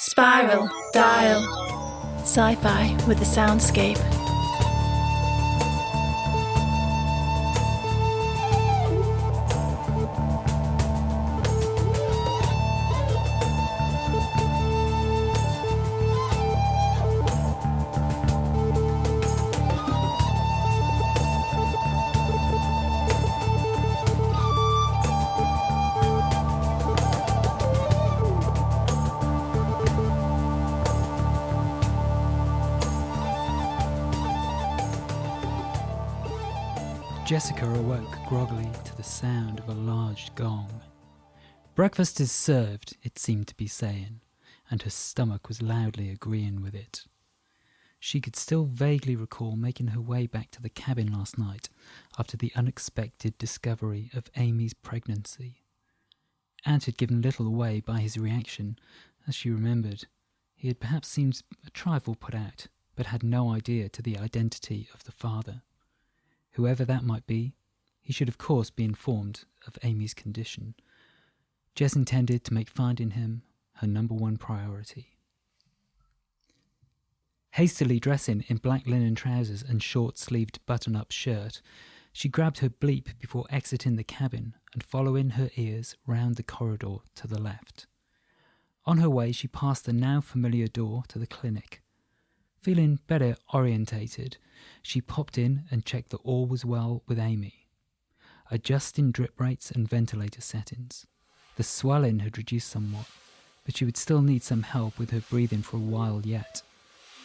Spiral, dial. Sci-fi with a soundscape. Jessica awoke groggily to the sound of a large gong. "Breakfast is served," it seemed to be saying, and her stomach was loudly agreeing with it. She could still vaguely recall making her way back to the cabin last night after the unexpected discovery of Amy's pregnancy. Ant had given little away by his reaction, as she remembered. He had perhaps seemed a trifle put out, but had no idea to the identity of the father. Whoever that might be, he should of course be informed of Amy's condition. Jess intended to make finding him her number one priority. Hastily dressing in black linen trousers and short-sleeved button-up shirt, she grabbed her bleep before exiting the cabin and following her ears round the corridor to the left. On her way, she passed the now familiar door to the clinic. Feeling better orientated, she popped in and checked that all was well with Amy. Adjusting drip rates and ventilator settings. The swelling had reduced somewhat, but she would still need some help with her breathing for a while yet.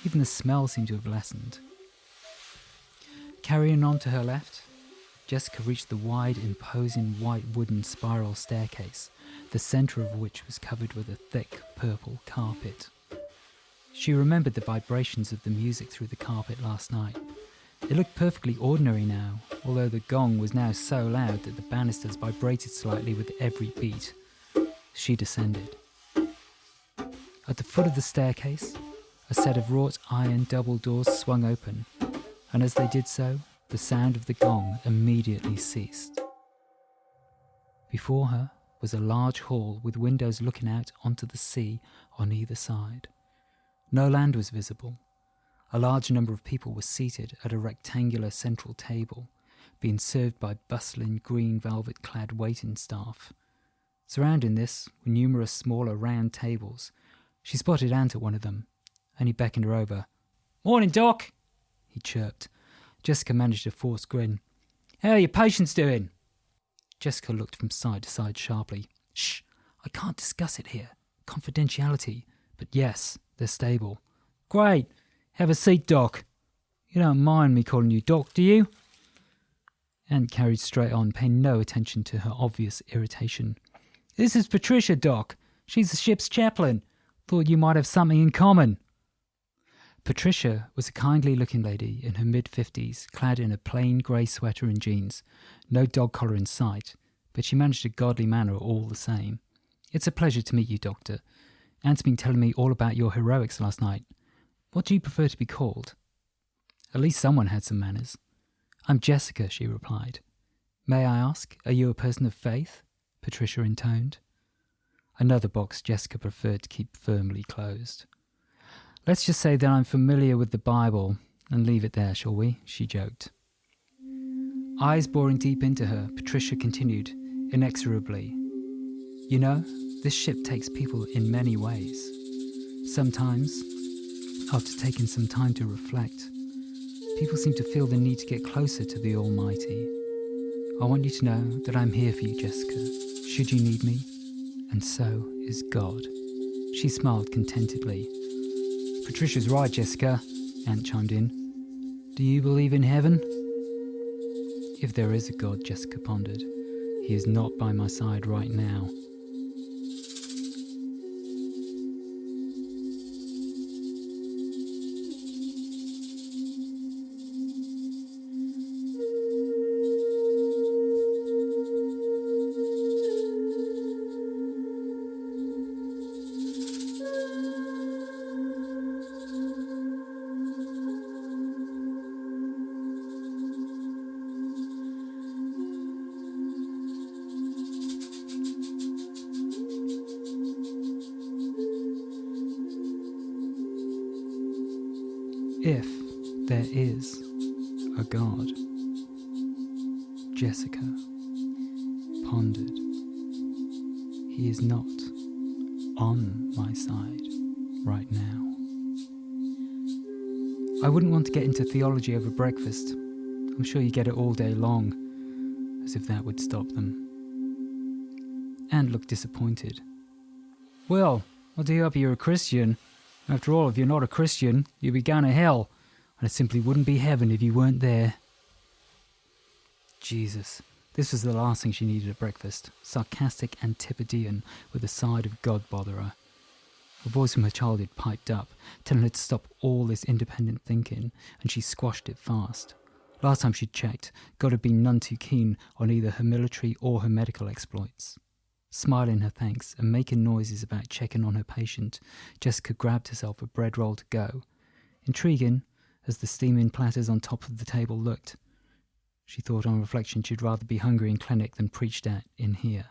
Even the smell seemed to have lessened. Carrying on to her left, Jessica reached the wide, imposing white wooden spiral staircase, the centre of which was covered with a thick purple carpet. She remembered the vibrations of the music through the carpet last night. It looked perfectly ordinary now, although the gong was now so loud that the banisters vibrated slightly with every beat. She descended. At the foot of the staircase, a set of wrought iron double doors swung open, and as they did so, the sound of the gong immediately ceased. Before her was a large hall with windows looking out onto the sea on either side. No land was visible. A large number of people were seated at a rectangular central table, being served by bustling green velvet-clad waiting staff. Surrounding this were numerous smaller round tables. She spotted Ant at one of them, and he beckoned her over. "Morning, Doc," he chirped. Jessica managed a forced grin. "How are your patients doing?" Jessica looked from side to side sharply. "Shh, I can't discuss it here. Confidentiality. But yes, they're stable." "Great. Have a seat, Doc. You don't mind me calling you Doc, do you?" Ant carried straight on, paying no attention to her obvious irritation. "This is Patricia, Doc. She's the ship's chaplain. Thought you might have something in common." Patricia was a kindly-looking lady in her mid-50s, clad in a plain grey sweater and jeans. No dog collar in sight, but she managed a godly manner all the same. "It's a pleasure to meet you, Doctor. Ant's been telling me all about your heroics last night. What do you prefer to be called?" At least someone had some manners. "I'm Jessica," she replied. "May I ask, are you a person of faith?" Patricia intoned. Another box Jessica preferred to keep firmly closed. "Let's just say that I'm familiar with the Bible and leave it there, shall we?" she joked. Eyes boring deep into her, Patricia continued, inexorably. "You know, this ship takes people in many ways. Sometimes, after taking some time to reflect, people seem to feel the need to get closer to the Almighty. I want you to know that I'm here for you, Jessica, should you need me, and so is God." She smiled contentedly. "Patricia's right, Jessica," Ant chimed in. "Do you believe in heaven?" "If there is a God," Jessica pondered, "he is not by my side right now." If there is a God, Jessica pondered, he is not on my side right now. I wouldn't want to get into theology over breakfast. I'm sure you get it all day long, as if that would stop them. Anne looked disappointed. Well, I do hope you're a Christian. After all, if you're not a Christian, you'd be going to hell, and it simply wouldn't be heaven if you weren't there. Jesus, this was the last thing she needed at breakfast. Sarcastic Antipodean with a side of God botherer. A voice from her childhood piped up, telling her to stop all this independent thinking, and she squashed it fast. Last time she'd checked, God had been none too keen on either her military or her medical exploits. Smiling her thanks and making noises about checking on her patient, Jessica grabbed herself a bread roll to go. Intriguing, as the steaming platters on top of the table looked. She thought on reflection she'd rather be hungry in clinic than preached at in here.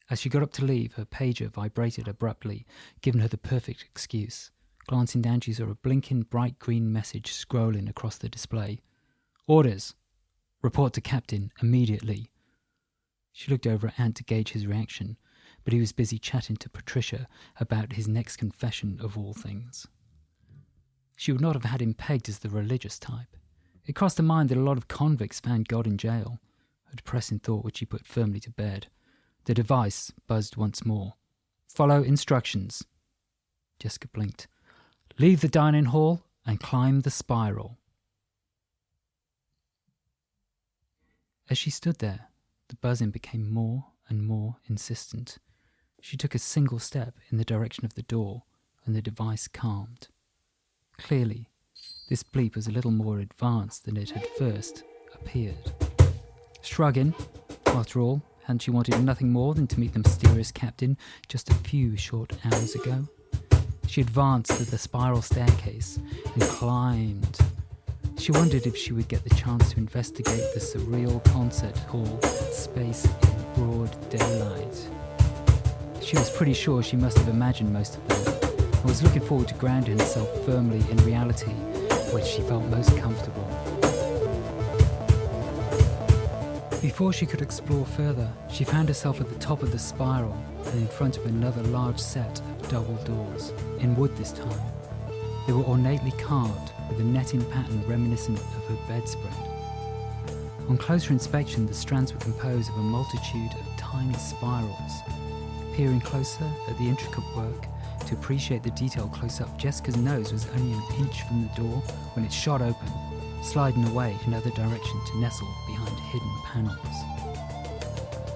As she got up to leave, her pager vibrated abruptly, giving her the perfect excuse. Glancing down, she saw a blinking bright green message scrolling across the display. Orders. Report to Captain immediately. She looked over at Ant to gauge his reaction, but he was busy chatting to Patricia about his next confession of all things. She would not have had him pegged as the religious type. It crossed her mind that a lot of convicts found God in jail, a depressing thought which she put firmly to bed. The device buzzed once more. Follow instructions. Jessica blinked. Leave the dining hall and climb the spiral. As she stood there, the buzzing became more and more insistent. She took a single step in the direction of the door, and the device calmed. Clearly, this bleep was a little more advanced than it had first appeared. Shrugging, after all, hadn't she wanted nothing more than to meet the mysterious captain just a few short hours ago? She advanced to the spiral staircase and climbed. She wondered if she would get the chance to investigate the surreal concert hall space in broad daylight. She was pretty sure she must have imagined most of that, and was looking forward to grounding herself firmly in reality, where she felt most comfortable. Before she could explore further, she found herself at the top of the spiral and in front of another large set of double doors, in wood this time. They were ornately carved with a netting pattern reminiscent of her bedspread. On closer inspection, the strands were composed of a multitude of tiny spirals. Peering closer at the intricate work, to appreciate the detail close up, Jessica's nose was only an inch from the door when it shot open, sliding away in another direction to nestle behind hidden panels.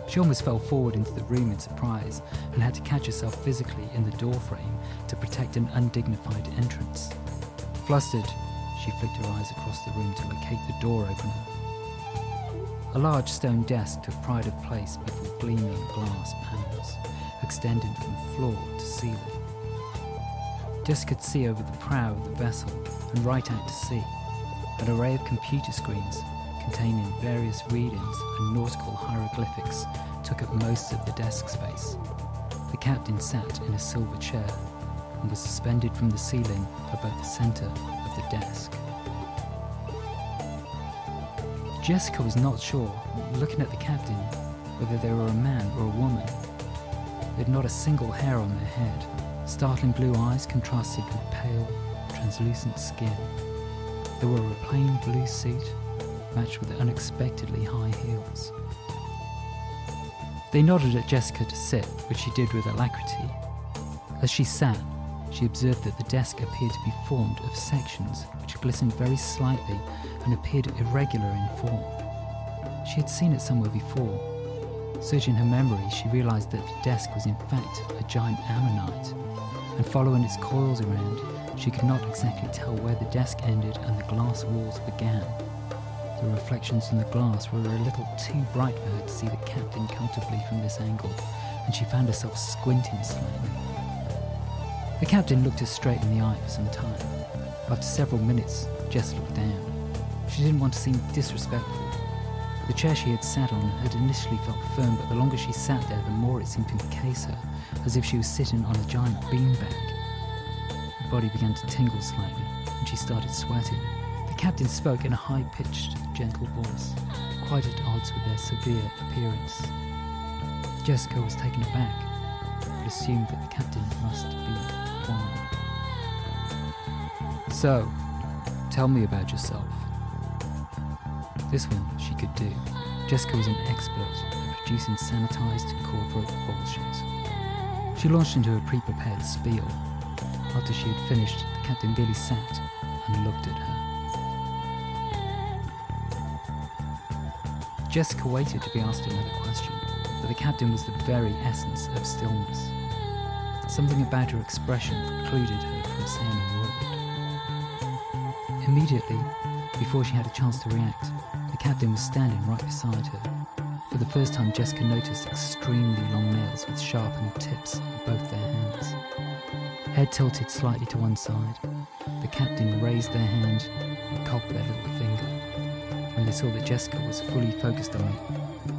She almost fell forward into the room in surprise and had to catch herself physically in the doorframe to protect an undignified entrance. Flustered, she flicked her eyes across the room to locate the door opener. A large stone desk took pride of place before gleaming glass panels, extending from floor to ceiling. Jessica could see over the prow of the vessel and right out to sea, an array of computer screens containing various readings and nautical hieroglyphics took up most of the desk space. The captain sat in a silver chair and was suspended from the ceiling above the centre of the desk. Jessica was not sure, looking at the captain, whether they were a man or a woman. They had not a single hair on their head. Startling blue eyes contrasted with pale, translucent skin. They wore a plain blue suit, matched with unexpectedly high heels. They nodded at Jessica to sit, which she did with alacrity. As she sat, she observed that the desk appeared to be formed of sections which glistened very slightly and appeared irregular in form. She had seen it somewhere before. Searching her memory, she realised that the desk was in fact a giant ammonite, and following its coils around, she could not exactly tell where the desk ended and the glass walls began. The reflections in the glass were a little too bright for her to see the captain comfortably from this angle, and she found herself squinting slightly. The captain looked her straight in the eye for some time. After several minutes, Jess looked down. She didn't want to seem disrespectful. The chair she had sat on had initially felt firm, but the longer she sat there, the more it seemed to encase her, as if she was sitting on a giant beanbag. Her body began to tingle slightly. and she started sweating. The captain spoke in a high-pitched, gentle voice, quite at odds with their severe appearance. Jessica was taken aback, but assumed that the captain must be blind. "So, tell me about yourself." This one she could do. Jessica was an expert at producing sanitised corporate bullshit. She launched into a pre-prepared spiel. After she had finished, the captain merely sat and looked at her. Jessica waited to be asked another question, but the captain was the very essence of stillness. Something about her expression precluded her from saying a word. Immediately, before she had a chance to react, the captain was standing right beside her. For the first time, Jessica noticed extremely long nails with sharpened tips on both their hands. Head tilted slightly to one side, the captain raised their hand and cocked their little finger. When they saw that Jessica was fully focused on it,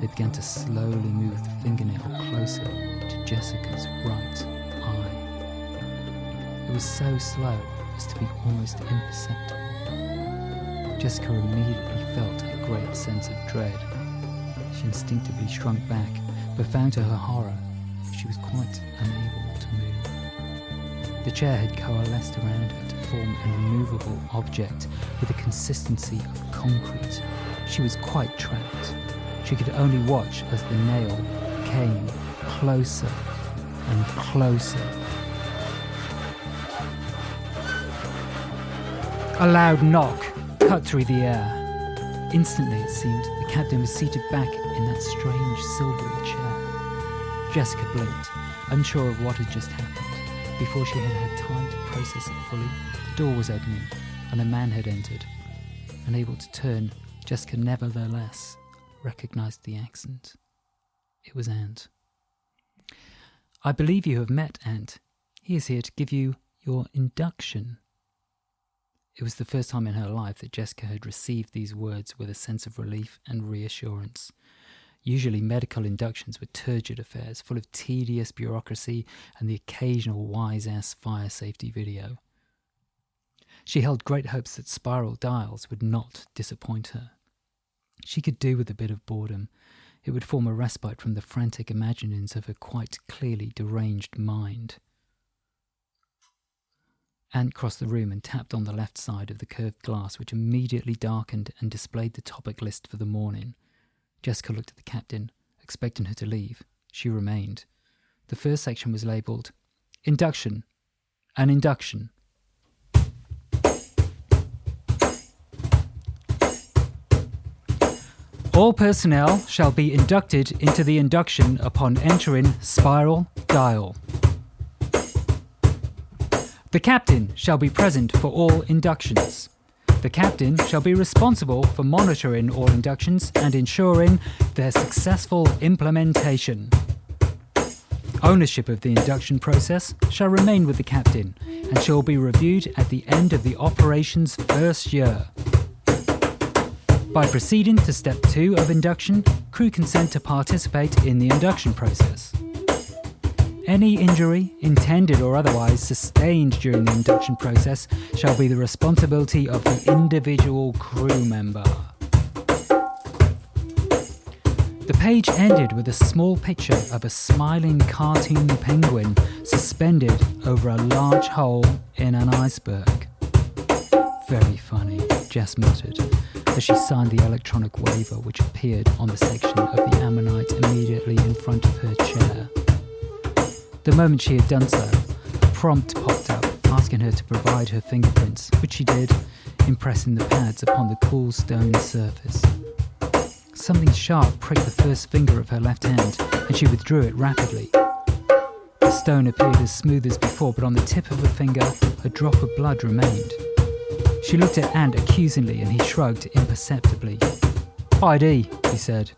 they began to slowly move the fingernail closer to Jessica's right eye. It was so slow as to be almost imperceptible. Jessica immediately felt a great sense of dread. She instinctively shrunk back, but found to her horror she was quite unable to move. The chair had coalesced around her to form an immovable object with the consistency of concrete. She was quite trapped. She could only watch as the nail came closer and closer. A loud knock cut through the air. Instantly, it seemed, the captain was seated back in that strange silvery chair. Jessica blinked, unsure of what had just happened. Before she had had time to process it fully, the door was opening and a man had entered. Unable to turn, Jessica nevertheless recognised the accent. It was Ant. "I believe you have met Ant. He is here to give you your induction." It was the first time in her life that Jessica had received these words with a sense of relief and reassurance. Usually medical inductions were turgid affairs, full of tedious bureaucracy and the occasional wise-ass fire safety video. She held great hopes that spiral dials would not disappoint her. She could do with a bit of boredom. It would form a respite from the frantic imaginings of her quite clearly deranged mind. Ant crossed the room and tapped on the left side of the curved glass, which immediately darkened and displayed the topic list for the morning. Jessica looked at the captain, expecting her to leave. She remained. The first section was labelled, "Induction. An induction." "All personnel shall be inducted into the induction upon entering spiral dial. The captain shall be present for all inductions. The captain shall be responsible for monitoring all inductions and ensuring their successful implementation. Ownership of the induction process shall remain with the captain and shall be reviewed at the end of the operation's first year. By proceeding to step 2 of induction, crew consent to participate in the induction process. Any injury, intended or otherwise, sustained during the induction process shall be the responsibility of the individual crew member." The page ended with a small picture of a smiling cartoon penguin suspended over a large hole in an iceberg. "Very funny," Jess muttered, as she signed the electronic waiver which appeared on the section of the ammonite immediately in front of her chair. The moment she had done so, a prompt popped up asking her to provide her fingerprints, which she did, impressing the pads upon the cool stone surface. Something sharp pricked the first finger of her left hand, and she withdrew it rapidly. The stone appeared as smooth as before, but on the tip of her finger, a drop of blood remained. She looked at Ant accusingly, and he shrugged imperceptibly. "ID," he said.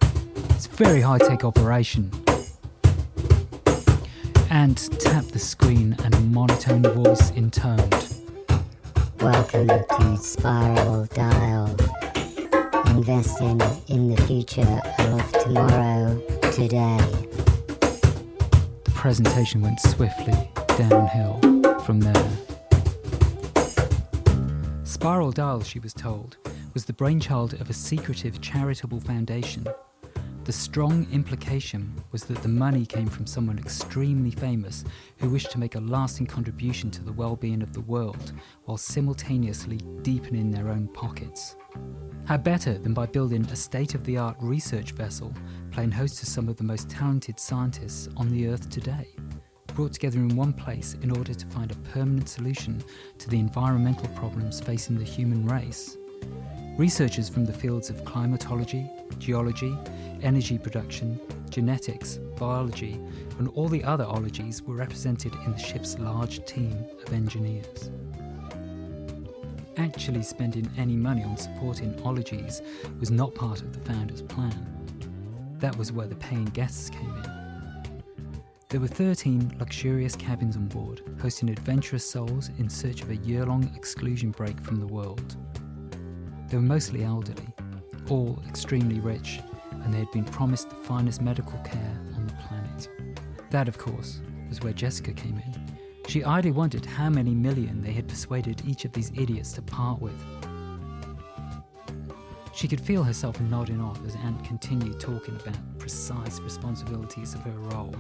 "It's a very high-tech operation." Ant tapped the screen and a monotone voice intoned, "Welcome to Spiral Dial. Investing in the future of tomorrow today." The presentation went swiftly downhill from there. Spiral Dial, she was told, was the brainchild of a secretive charitable foundation. The strong implication was that the money came from someone extremely famous who wished to make a lasting contribution to the well-being of the world while simultaneously deepening their own pockets. How better than by building a state-of-the-art research vessel playing host to some of the most talented scientists on the Earth today, brought together in one place in order to find a permanent solution to the environmental problems facing the human race. Researchers from the fields of climatology, geology, energy production, genetics, biology, and all the other ologies were represented in the ship's large team of engineers. Actually spending any money on supporting ologies was not part of the founders' plan. That was where the paying guests came in. There were 13 luxurious cabins on board, hosting adventurous souls in search of a year-long exclusion break from the world. They were mostly elderly, all extremely rich, and they had been promised the finest medical care on the planet. That, of course, was where Jessica came in. She idly wondered how many million they had persuaded each of these idiots to part with. She could feel herself nodding off as Ant continued talking about precise responsibilities of her role.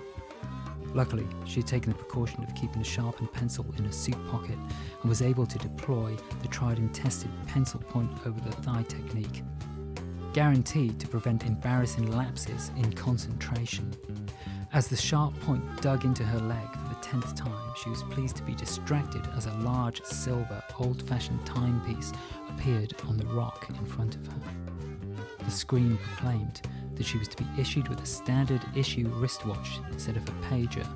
Luckily, she had taken the precaution of keeping a sharpened pencil in her suit pocket and was able to deploy the tried and tested pencil point over the thigh technique, guaranteed to prevent embarrassing lapses in concentration. As the sharp point dug into her leg for the 10th time, she was pleased to be distracted as a large silver, old-fashioned timepiece appeared on the rock in front of her. The screen proclaimed that she was to be issued with a standard issue wristwatch instead of a pager,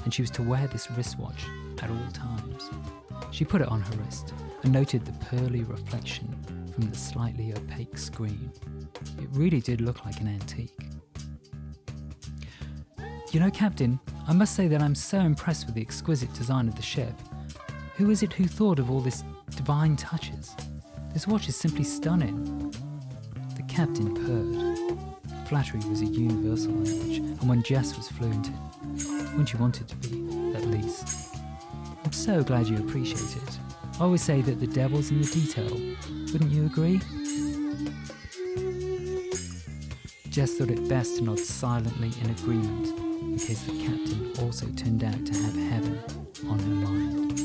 and she was to wear this wristwatch at all times. She put it on her wrist and noted the pearly reflection from the slightly opaque screen. It really did look like an antique. You know, Captain, I must say that I'm so impressed with the exquisite design of the ship. Who is it who thought of all these divine touches? This watch is simply stunning. The captain purred. Flattery was a universal language, and when Jess was fluent in, when she wanted to be, at least. I'm so glad you appreciate it. I always say that the devil's in the detail. Wouldn't you agree? Jess thought it best to nod silently in agreement, in case the captain also turned out to have heaven on her mind.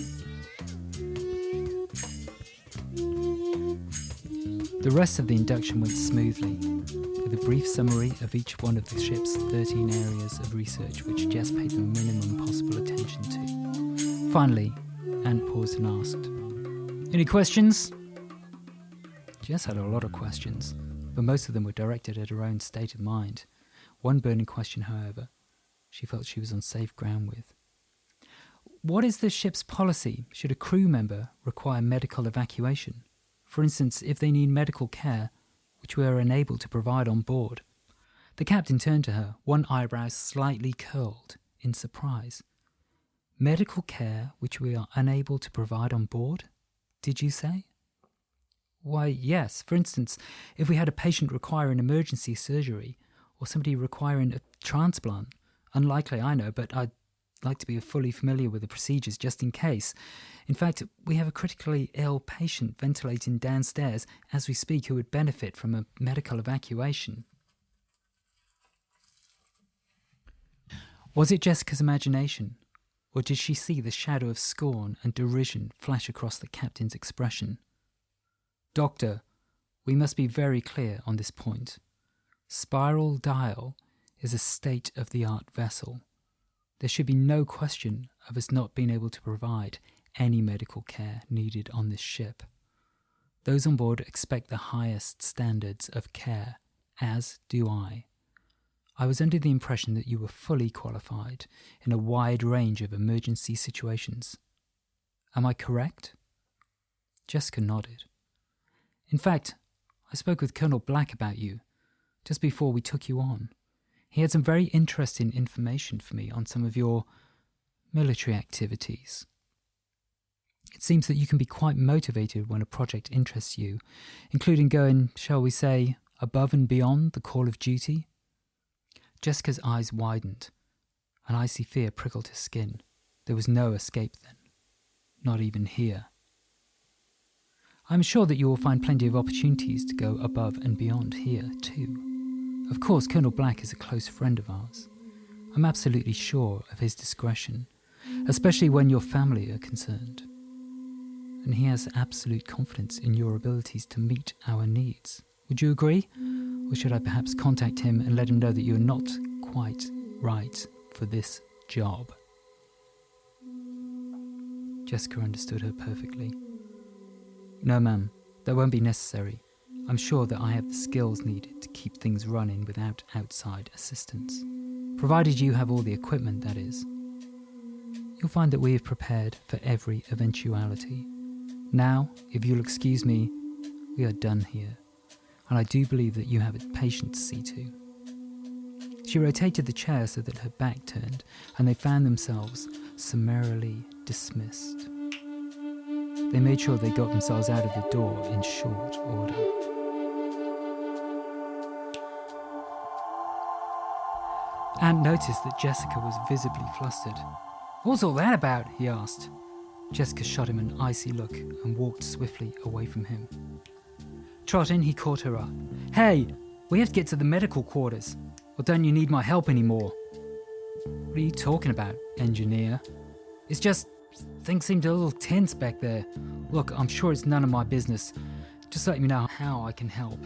The rest of the induction went smoothly, with a brief summary of each one of the ship's 13 areas of research which Jess paid the minimum possible attention to. Finally, Ant paused and asked, "Any questions?" Jess had a lot of questions, but most of them were directed at her own state of mind. One burning question, however, she felt she was on safe ground with. What is the ship's policy should a crew member require medical evacuation? For instance, if they need medical care, which we are unable to provide on board. The captain turned to her, one eyebrow slightly curled in surprise. Medical care which we are unable to provide on board, did you say? Why, yes. For instance, if we had a patient requiring emergency surgery, or somebody requiring a transplant. Unlikely, I know, but I'd like to be fully familiar with the procedures just in case. In fact, we have a critically ill patient ventilating downstairs as we speak who would benefit from a medical evacuation. Was it Jessica's imagination, or did she see the shadow of scorn and derision flash across the captain's expression? Doctor, we must be very clear on this point. Spiral Dial is a state-of-the-art vessel. There should be no question of us not being able to provide any medical care needed on this ship. Those on board expect the highest standards of care, as do I. I was under the impression that you were fully qualified in a wide range of emergency situations. Am I correct? Jessica nodded. In fact, I spoke with Colonel Black about you just before we took you on. He had some very interesting information for me on some of your military activities. It seems that you can be quite motivated when a project interests you, including going, shall we say, above and beyond the call of duty. Jessica's eyes widened. An icy fear prickled her skin. There was no escape then. Not even here. I'm sure that you will find plenty of opportunities to go above and beyond here, too. Of course, Colonel Black is a close friend of ours. I'm absolutely sure of his discretion, especially when your family are concerned. And he has absolute confidence in your abilities to meet our needs. Would you agree? Or should I perhaps contact him and let him know that you're not quite right for this job? Jessica understood her perfectly. No, ma'am, that won't be necessary. I'm sure that I have the skills needed to keep things running without outside assistance. Provided you have all the equipment, that is. You'll find that we have prepared for every eventuality. Now, if you'll excuse me, we are done here. And I do believe that you have a patient to see to. She rotated the chair so that her back turned, and they found themselves summarily dismissed. They made sure they got themselves out of the door in short order. Ant noticed that Jessica was visibly flustered. "What's all that about?" he asked. Jessica shot him an icy look and walked swiftly away from him. Trotting, he caught her up. "Hey, we have to get to the medical quarters. Or don't you need my help anymore?" "What are you talking about, engineer?" "It's just, things seemed a little tense back there. Look, I'm sure it's none of my business. Just let me know how I can help.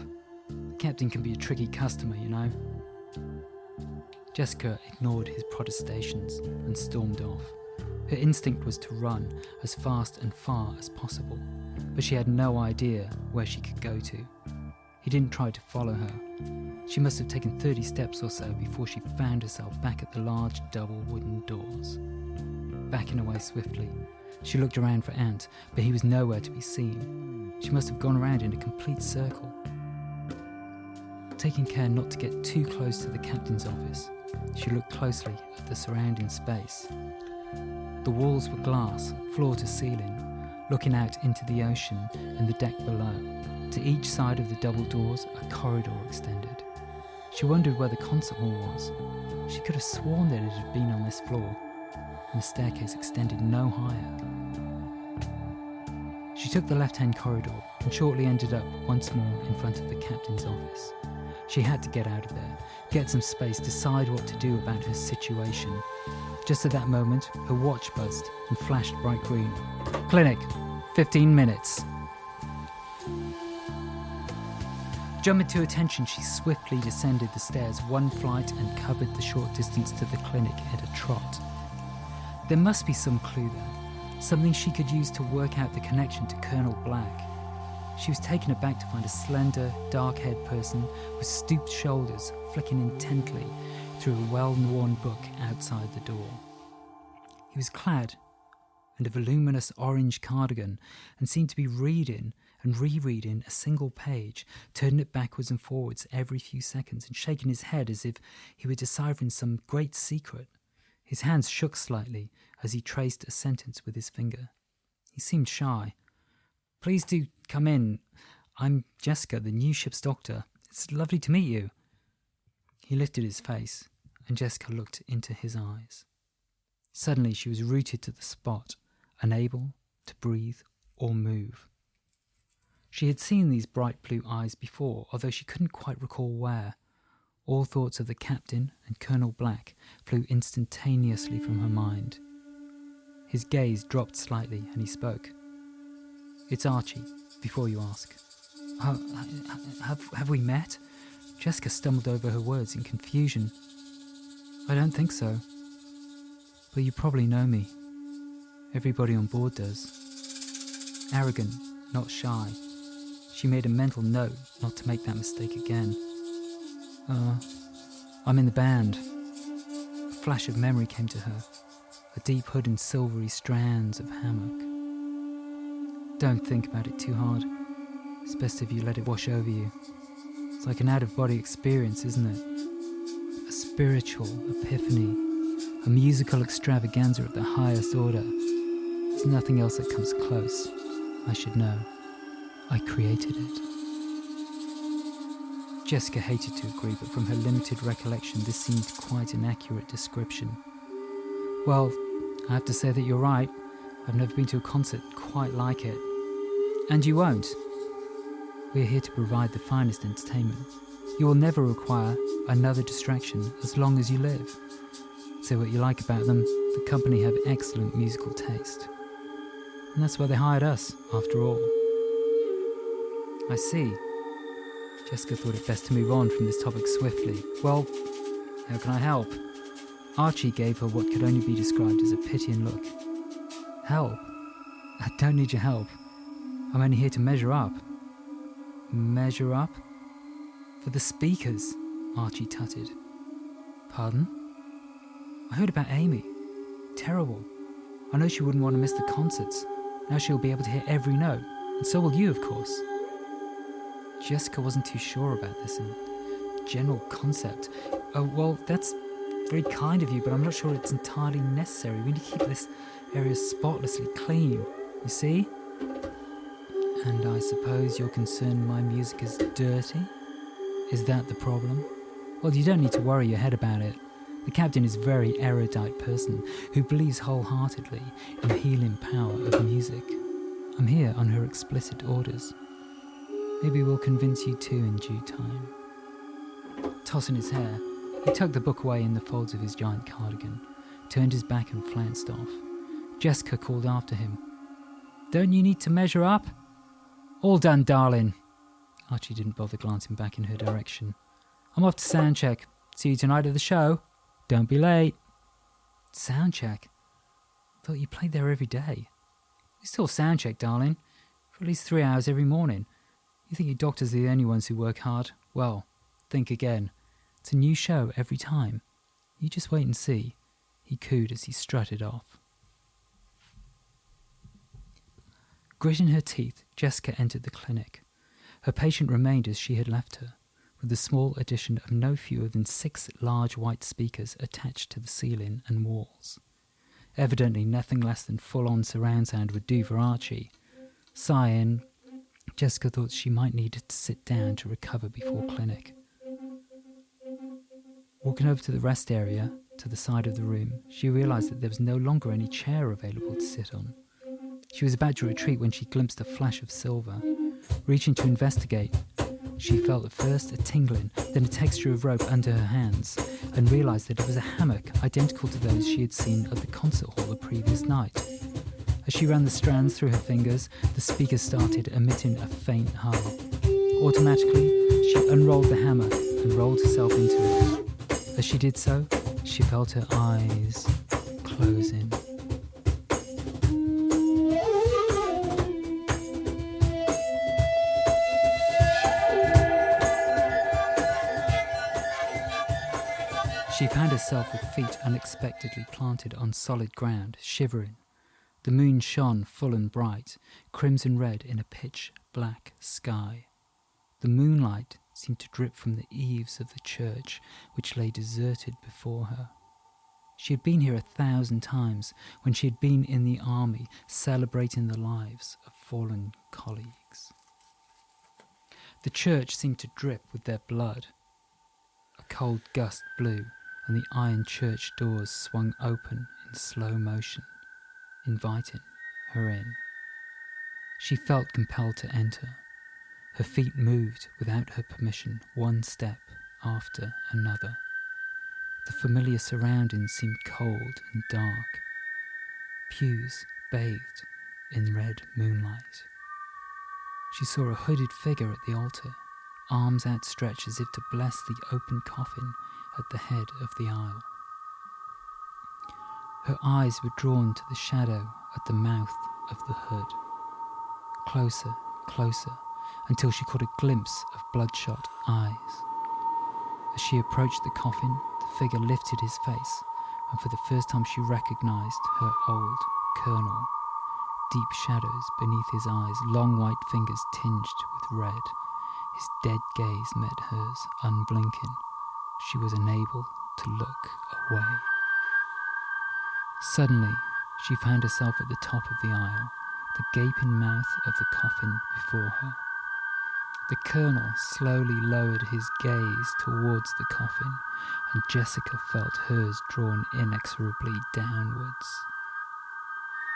The captain can be a tricky customer, you know." Jessica ignored his protestations and stormed off. Her instinct was to run as fast and far as possible, but she had no idea where she could go to. He didn't try to follow her. She must have taken 30 steps or so before she found herself back at the large double wooden doors. Backing away swiftly, she looked around for Ant, but he was nowhere to be seen. She must have gone around in a complete circle. Taking care not to get too close to the captain's office, she looked closely at the surrounding space. The walls were glass, floor to ceiling, looking out into the ocean and the deck below. To each side of the double doors, a corridor extended. She wondered where the concert hall was. She could have sworn that it had been on this floor, and the staircase extended no higher. She took the left-hand corridor and shortly ended up once more in front of the captain's office. She had to get out of there, get some space, decide what to do about her situation. Just at that moment, her watch buzzed and flashed bright green. "Clinic, 15 minutes. Jumping to attention, she swiftly descended the stairs one flight and covered the short distance to the clinic at a trot. There must be some clue there, something she could use to work out the connection to Colonel Black. She was taken aback to find a slender, dark-haired person with stooped shoulders flicking intently through a well-worn book outside the door. He was clad in a voluminous orange cardigan and seemed to be reading and rereading a single page, turning it backwards and forwards every few seconds and shaking his head as if he were deciphering some great secret. His hands shook slightly as he traced a sentence with his finger. He seemed shy. "Please do come in. I'm Jessica, the new ship's doctor. It's lovely to meet you." He lifted his face, and Jessica looked into his eyes. Suddenly she was rooted to the spot, unable to breathe or move. She had seen these bright blue eyes before, although she couldn't quite recall where. All thoughts of the captain and Colonel Black flew instantaneously from her mind. His gaze dropped slightly and he spoke. "It's Archie, before you ask." Have we met?" Jessica stumbled over her words in confusion. "I don't think so. But you probably know me. Everybody on board does." Arrogant, not shy, she made a mental note not to make that mistake again. I'm in the band." A flash of memory came to her, a deep hood and silvery strands of hammock. "Don't think about it too hard. It's best if you let it wash over you. It's like an out-of-body experience, isn't it? A spiritual epiphany, a musical extravaganza of the highest order. There's nothing else that comes close. I should know. I created it." Jessica hated to agree, but from her limited recollection, this seemed quite an accurate description. "Well, I have to say that you're right. I've never been to a concert quite like it. And you won't. We are here to provide the finest entertainment. You will never require another distraction as long as you live. Say what you like about them, the company have excellent musical taste. And that's why they hired us, after all. I see. Jessica thought it best to move on from this topic swiftly. Well, how can I help? Archie gave her what could only be described as a pitying look. Help? I don't need your help. I'm only here to measure up. Measure up? For the speakers, Archie tutted. Pardon? I heard about Amy. Terrible. I know she wouldn't want to miss the concerts. Now she'll be able to hear every note, and so will you, of course. Jessica wasn't too sure about this in general concept. Oh, well, that's very kind of you, but I'm not sure it's entirely necessary. We need to keep this area spotlessly clean, you see? And I suppose you're concerned my music is dirty? Is that the problem? Well, you don't need to worry your head about it. The captain is a very erudite person who believes wholeheartedly in the healing power of music. I'm here on her explicit orders. Maybe we'll convince you too in due time. Tossing his hair, he tucked the book away in the folds of his giant cardigan, turned his back and flounced off. Jessica called after him. Don't you need to measure up? All done, darling. Archie didn't bother glancing back in her direction. I'm off to sound check. See you tonight at the show. Don't be late. Sound check? Thought you played there every day. We still sound check, darling. For at least 3 hours every morning. You think your doctors are the only ones who work hard? Well, think again. It's a new show every time. You just wait and see, he cooed as he strutted off. Gritting her teeth, Jessica entered the clinic. Her patient remained as she had left her, with the small addition of no fewer than 6 large white speakers attached to the ceiling and walls. Evidently nothing less than full-on surround sound would do for Archie. Sighing, Jessica thought she might need to sit down to recover before clinic. Walking over to the rest area, to the side of the room, she realised that there was no longer any chair available to sit on. She was about to retreat when she glimpsed a flash of silver. Reaching to investigate, she felt at first a tingling, then a texture of rope under her hands, and realised that it was a hammock identical to those she had seen at the concert hall the previous night. As she ran the strands through her fingers, the speakers started emitting a faint hum. Automatically, she unrolled the hammer and rolled herself into it. As she did so, she felt her eyes closing. She found herself with feet unexpectedly planted on solid ground, shivering. The moon shone full and bright, crimson red in a pitch-black sky. The moonlight seemed to drip from the eaves of the church, which lay deserted before her. She had been here 1,000 times when she had been in the army, celebrating the lives of fallen colleagues. The church seemed to drip with their blood. A cold gust blew, and the iron church doors swung open in slow motion, inviting her in. She felt compelled to enter. Her feet moved without her permission, one step after another. The familiar surroundings seemed cold and dark. Pews bathed in red moonlight. She saw a hooded figure at the altar, arms outstretched as if to bless the open coffin at the head of the aisle. Her eyes were drawn to the shadow at the mouth of the hood. Closer, closer, until she caught a glimpse of bloodshot eyes. As she approached the coffin, the figure lifted his face, and for the first time she recognized her old colonel. Deep shadows beneath his eyes, long white fingers tinged with red. His dead gaze met hers, unblinking. She was unable to look away. Suddenly, she found herself at the top of the aisle, the gaping mouth of the coffin before her. The colonel slowly lowered his gaze towards the coffin, and Jessica felt hers drawn inexorably downwards.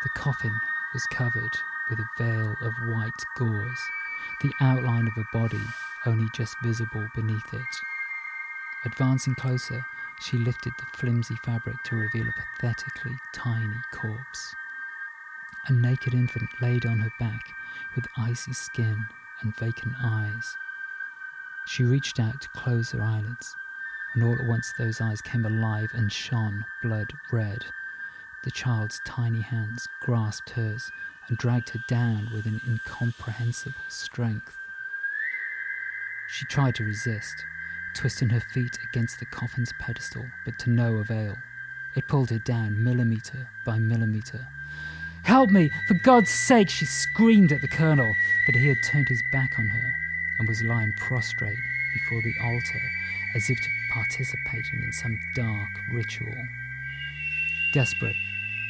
The coffin was covered with a veil of white gauze, the outline of a body only just visible beneath it. Advancing closer, she lifted the flimsy fabric to reveal a pathetically tiny corpse. A naked infant laid on her back with icy skin and vacant eyes. She reached out to close her eyelids, and all at once those eyes came alive and shone blood red. The child's tiny hands grasped hers and dragged her down with an incomprehensible strength. She tried to resist, twisting her feet against the coffin's pedestal, but to no avail. It pulled her down millimetre by millimetre. "Help me, for God's sake!" she screamed at the colonel, but he had turned his back on her and was lying prostrate before the altar as if participating in some dark ritual. Desperate,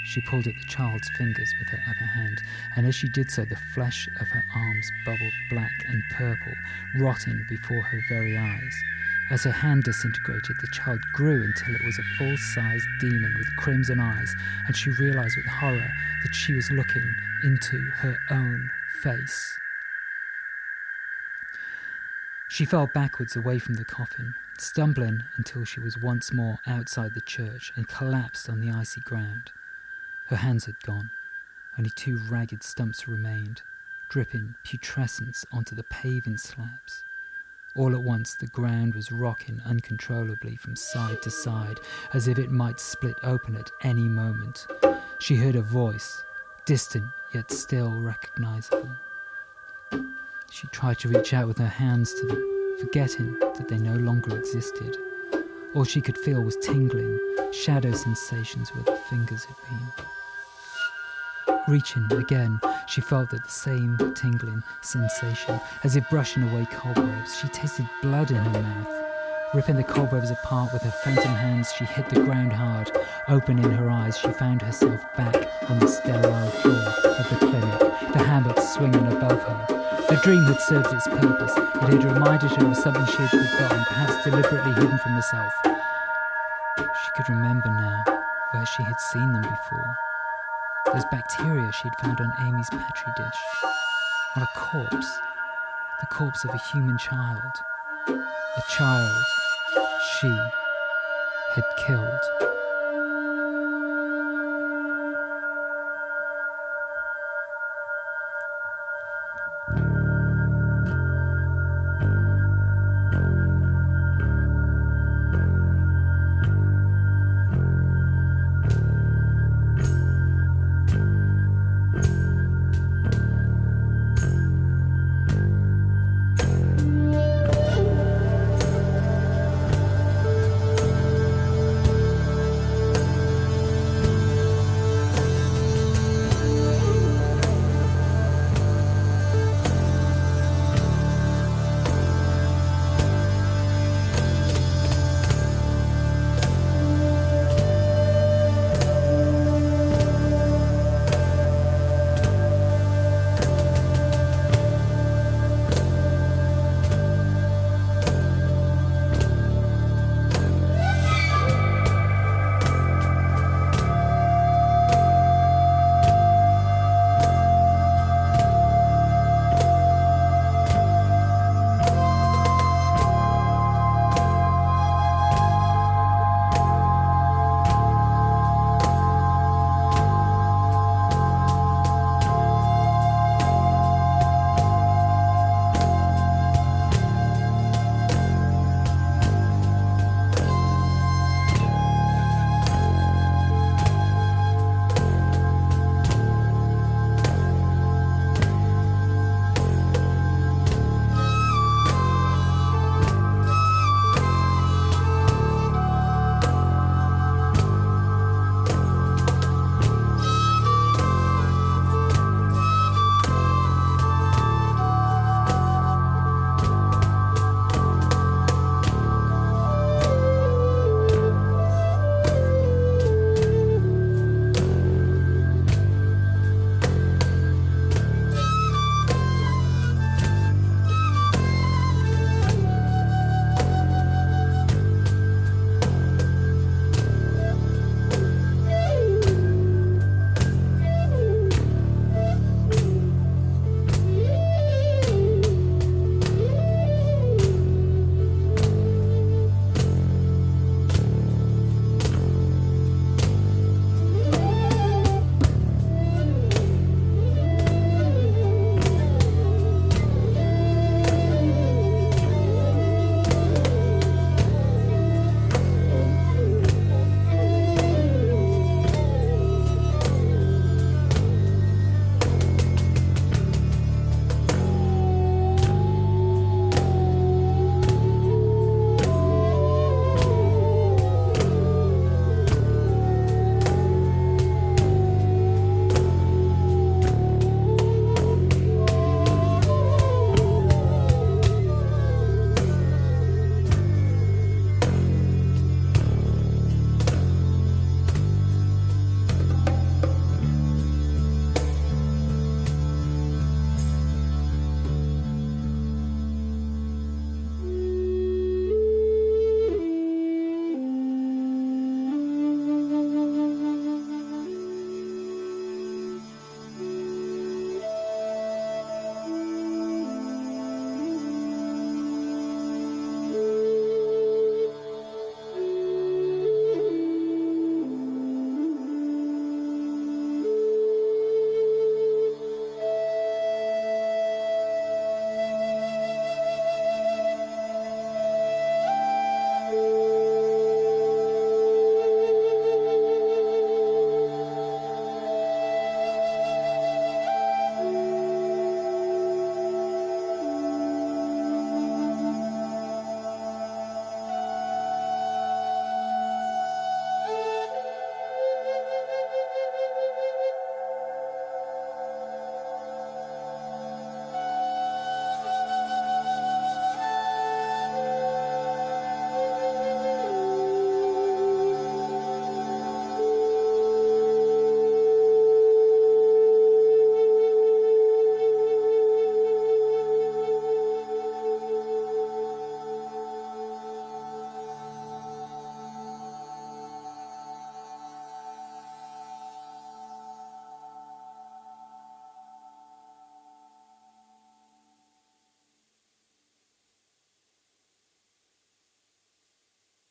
she pulled at the child's fingers with her other hand, and as she did so the flesh of her arms bubbled black and purple, rotting before her very eyes. As her hand disintegrated, the child grew until it was a full-sized demon with crimson eyes, and she realized with horror that she was looking into her own face. She fell backwards away from the coffin, stumbling until she was once more outside the church and collapsed on the icy ground. Her hands had gone. Only 2 ragged stumps remained, dripping putrescence onto the paving slabs. All at once the ground was rocking uncontrollably from side to side, as if it might split open at any moment. She heard a voice, distant yet still recognizable. She tried to reach out with her hands to them, forgetting that they no longer existed. All she could feel was tingling, shadow sensations where the fingers had been. Reaching again, she felt that the same tingling sensation, as if brushing away cobwebs. She tasted blood in her mouth. Ripping the cobwebs apart with her phantom hands, she hit the ground hard. Opening her eyes, she found herself back on the sterile floor of the clinic, the hammock swinging above her. The dream had served its purpose. It had reminded her of something she had forgotten, perhaps deliberately hidden from herself. She could remember now where she had seen them before. Those bacteria she had found on Amy's petri dish. On a corpse. The corpse of a human child. A child she had killed.